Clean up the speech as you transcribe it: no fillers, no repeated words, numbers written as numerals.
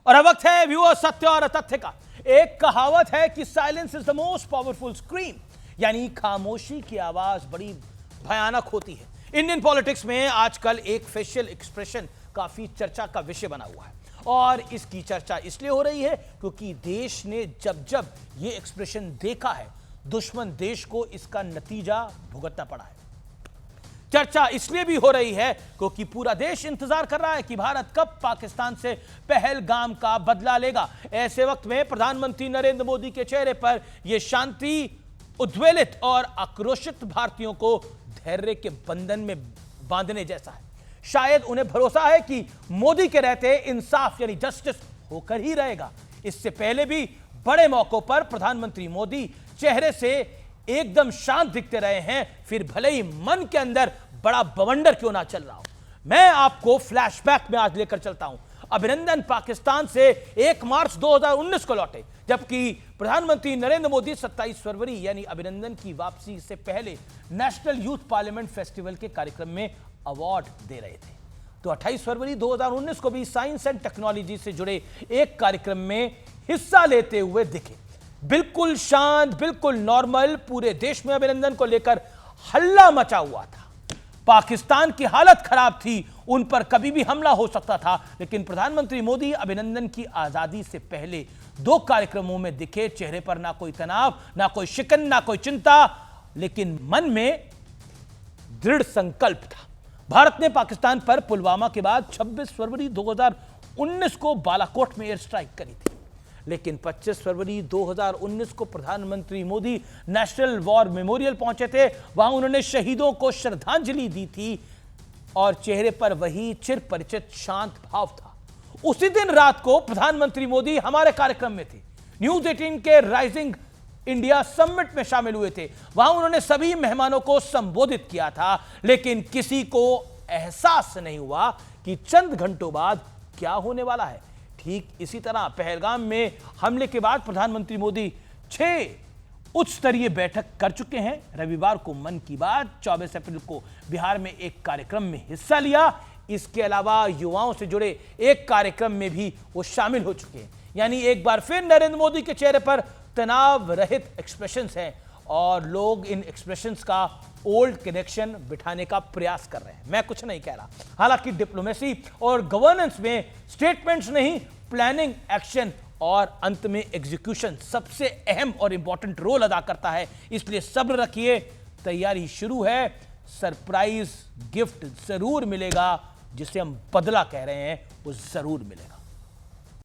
और अब वक्त है व्यूअर सत्य और तथ्य का। एक कहावत है कि silence is the most powerful scream, यानी खामोशी की आवाज बड़ी भयानक होती है। इंडियन पॉलिटिक्स में आजकल एक फेशियल एक्सप्रेशन काफी चर्चा का विषय बना हुआ है और इसकी चर्चा इसलिए हो रही है क्योंकि देश ने जब जब ये एक्सप्रेशन देखा है, दुश्मन देश को इसका नतीजा भुगतना पड़ा है। चर्चा इसलिए भी हो रही है क्योंकि पूरा देश इंतजार कर रहा है कि भारत कब पाकिस्तान से पहलगाम का बदला लेगा। ऐसे वक्त में प्रधानमंत्री नरेंद्र मोदी के चेहरे पर यह शांति उद्वेलित और आक्रोशित भारतीयों को धैर्य के बंधन में बांधने जैसा है। शायद उन्हें भरोसा है कि मोदी के रहते इंसाफ यानी जस्टिस होकर ही रहेगा। इससे पहले भी बड़े मौकों पर प्रधानमंत्री मोदी चेहरे से एकदम शांत दिखते रहे हैं, फिर भले ही मन के अंदर बड़ा बवंडर क्यों ना चल रहा हो। मैं आपको फ्लैशबैक में आज लेकर चलता हूं। अभिनंदन पाकिस्तान से 1 मार्च 2019 को लौटे, जबकि प्रधानमंत्री नरेंद्र मोदी 27 फरवरी यानी अभिनंदन की वापसी से पहले नेशनल यूथ पार्लियामेंट फेस्टिवल के कार्यक्रम में अवार्ड दे रहे थे। तो 28 फरवरी 2019 को भी साइंस एंड टेक्नोलॉजी से जुड़े एक कार्यक्रम में हिस्सा लेते हुए दिखे। बिल्कुल शांत, बिल्कुल नॉर्मल, पूरे देश में अभिनंदन को लेकर हल्ला मचा हुआ था। पाकिस्तान की हालत खराब थी, उन पर कभी भी हमला हो सकता था, लेकिन प्रधानमंत्री मोदी अभिनंदन की आजादी से पहले 2 कार्यक्रमों में दिखे। चेहरे पर ना कोई तनाव, ना कोई शिकन, ना कोई चिंता, लेकिन मन में दृढ़ संकल्प था। भारत ने पाकिस्तान पर पुलवामा के बाद 26 फरवरी 2019 को बालाकोट में एयर स्ट्राइक करी थी, लेकिन 25 फरवरी 2019 को प्रधानमंत्री मोदी नेशनल वॉर मेमोरियल पहुंचे थे। वहां उन्होंने शहीदों को श्रद्धांजलि दी थी और चेहरे पर वही चिर परिचित शांत भाव था। उसी दिन रात को प्रधानमंत्री मोदी हमारे कार्यक्रम में थे। न्यूज 18 के राइजिंग इंडिया समिट में शामिल हुए थे। वहां उन्होंने सभी मेहमानों को संबोधित किया था, लेकिन किसी को एहसास नहीं हुआ कि चंद घंटों बाद क्या होने वाला है। ठीक इसी तरह पहलगाम में हमले के बाद प्रधानमंत्री मोदी 6 उच्च स्तरीय बैठक कर चुके हैं। रविवार को मन की बात, 24 अप्रैल को बिहार में एक कार्यक्रम में हिस्सा लिया। इसके अलावा युवाओं से जुड़े एक कार्यक्रम में भी वो शामिल हो चुके हैं। यानी एक बार फिर नरेंद्र मोदी के चेहरे पर तनाव रहित एक्सप्रेशंस हैं और लोग इन एक्सप्रेशंस का ओल्ड कनेक्शन बिठाने का प्रयास कर रहे हैं। मैं कुछ नहीं कह रहा। हालांकि डिप्लोमेसी और गवर्नेंस में स्टेटमेंट्स नहीं, प्लानिंग, एक्शन और अंत में एग्जीक्यूशन सबसे अहम और इंपॉर्टेंट रोल अदा करता है। इसलिए सब्र रखिए, तैयारी शुरू है। सरप्राइज गिफ्ट जरूर मिलेगा, जिसे हम बदला कह रहे हैं, वो जरूर मिलेगा।